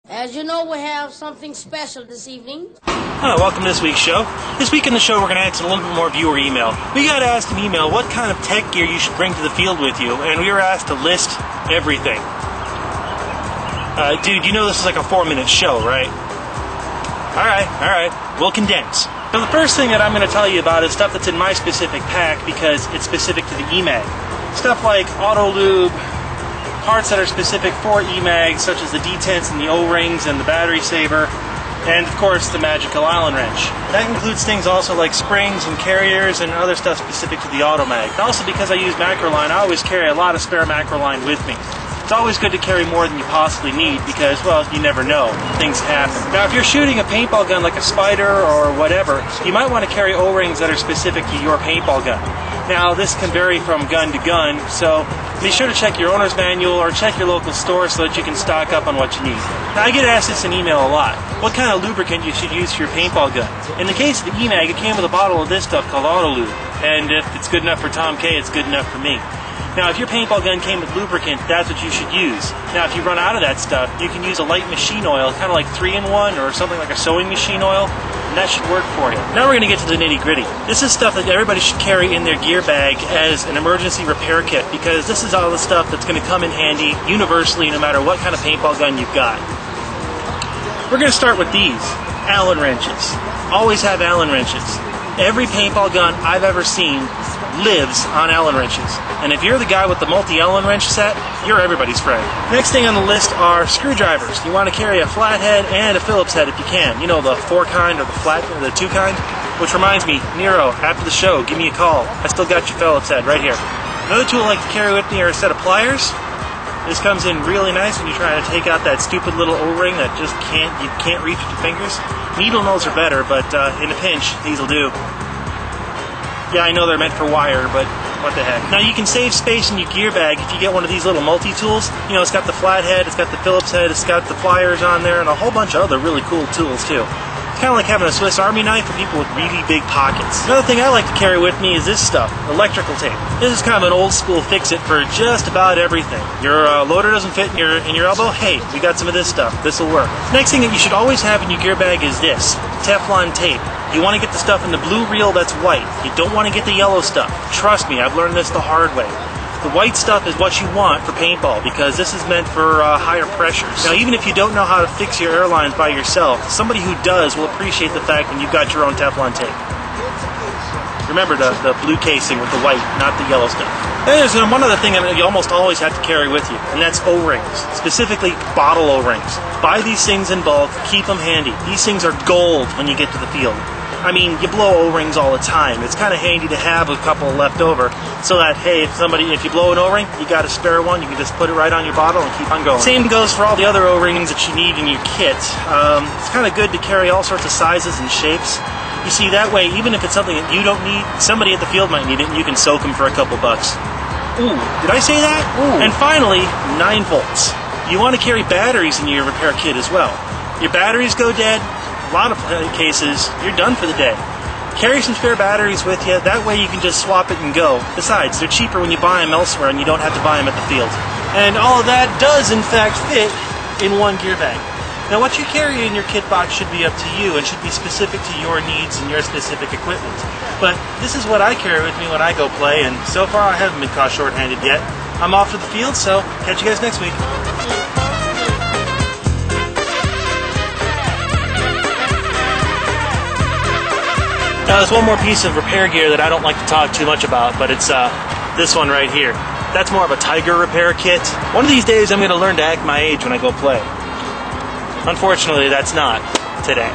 As you know, we have something special this evening. Welcome to this week's show. This week in the show, we're going to answer a little bit more viewer email. We got asked in email what kind of tech gear you should bring to the field with you, and we were asked to list everything. Dude, you know this is like a 4-minute show, right? Alright, we'll condense. So the first thing that I'm going to tell you about is stuff that's in my specific pack because it's specific to the EMAG. Stuff like auto lube, parts that are specific for EMAG, such as the detents and the O-rings and the battery saver, and of course the magical Allen wrench. That includes things also like springs and carriers and other stuff specific to the Automag. And also because I use macroline, I always carry a lot of spare macroline with me. It's always good to carry more than you possibly need because, well, you never know. Things happen. Now, if you're shooting a paintball gun like a Spider or whatever, you might want to carry O-rings that are specific to your paintball gun. Now, this can vary from gun to gun, so be sure to check your owner's manual or check your local store so that you can stock up on what you need. Now, I get asked this in email a lot. What kind of lubricant you should use for your paintball gun? In the case of the EMAG, it came with a bottle of this stuff called Auto Lube. And if it's good enough for Tom K, it's good enough for me. Now, if your paintball gun came with lubricant, that's what you should use. Now, if you run out of that stuff, you can use a light machine oil, kind of like 3-in-1 or something like a sewing machine oil, and that should work for you. Now we're going to get to the nitty-gritty. This is stuff that everybody should carry in their gear bag as an emergency repair kit, because this is all the stuff that's going to come in handy universally no matter what kind of paintball gun you've got. We're going to start with these, Allen wrenches. Always have Allen wrenches. Every paintball gun I've ever seen lives on Allen wrenches. And if you're the guy with the multi-Allen wrench set, you're everybody's friend. Next thing on the list are screwdrivers. You want to carry a flathead and a Phillips head if you can. You know, the 4 kind or the 2 kind? Which reminds me, Nero, after the show, give me a call. I still got your Phillips head right here. Another tool I like to carry with me are a set of pliers. This comes in really nice when you're trying to take out that stupid little O-ring that you can't reach with your fingers. Needle nose are better, but in a pinch, these will do. Yeah, I know they're meant for wire, but what the heck. Now, you can save space in your gear bag if you get one of these little multi-tools. You know, it's got the flathead, it's got the Phillips head, it's got the pliers on there, and a whole bunch of other really cool tools, too. It's kind of like having a Swiss Army knife for people with really big pockets. Another thing I like to carry with me is this stuff, electrical tape. This is kind of an old-school fix-it for just about everything. Your loader doesn't fit in your elbow? Hey, we got some of this stuff. This will work. Next thing that you should always have in your gear bag is this, Teflon tape. You want to get the stuff in the blue reel that's white. You don't want to get the yellow stuff. Trust me, I've learned this the hard way. The white stuff is what you want for paintball because this is meant for higher pressures. Now, even if you don't know how to fix your airlines by yourself, somebody who does will appreciate the fact when you've got your own Teflon tape. Remember the blue casing with the white, not the yellow stuff. Then there's one other thing that you almost always have to carry with you, and that's O-rings, specifically bottle O-rings. Buy these things in bulk, keep them handy. These things are gold when you get to the field. I mean, you blow O-rings all the time. It's kind of handy to have a couple left over so that, hey, if you blow an O-ring, you got a spare one, you can just put it right on your bottle and keep on going. Same goes for all the other O-rings that you need in your kit. It's kind of good to carry all sorts of sizes and shapes. You see, that way, even if it's something that you don't need, somebody at the field might need it, and you can soak them for a couple bucks. Ooh, did I say that? Ooh. And finally, 9 volts. You want to carry batteries in your repair kit as well. Your batteries go dead, a lot of cases, you're done for the day. Carry some spare batteries with you, that way you can just swap it and go. Besides, they're cheaper when you buy them elsewhere and you don't have to buy them at the field. And all of that does, in fact, fit in one gear bag. Now, what you carry in your kit box should be up to you and should be specific to your needs and your specific equipment. But this is what I carry with me when I go play, and so far I haven't been caught short-handed yet. I'm off to the field, so catch you guys next week. Now, there's one more piece of repair gear that I don't like to talk too much about, but it's this one right here. That's more of a Tiger repair kit. One of these days, I'm going to learn to act my age when I go play. Unfortunately, that's not today.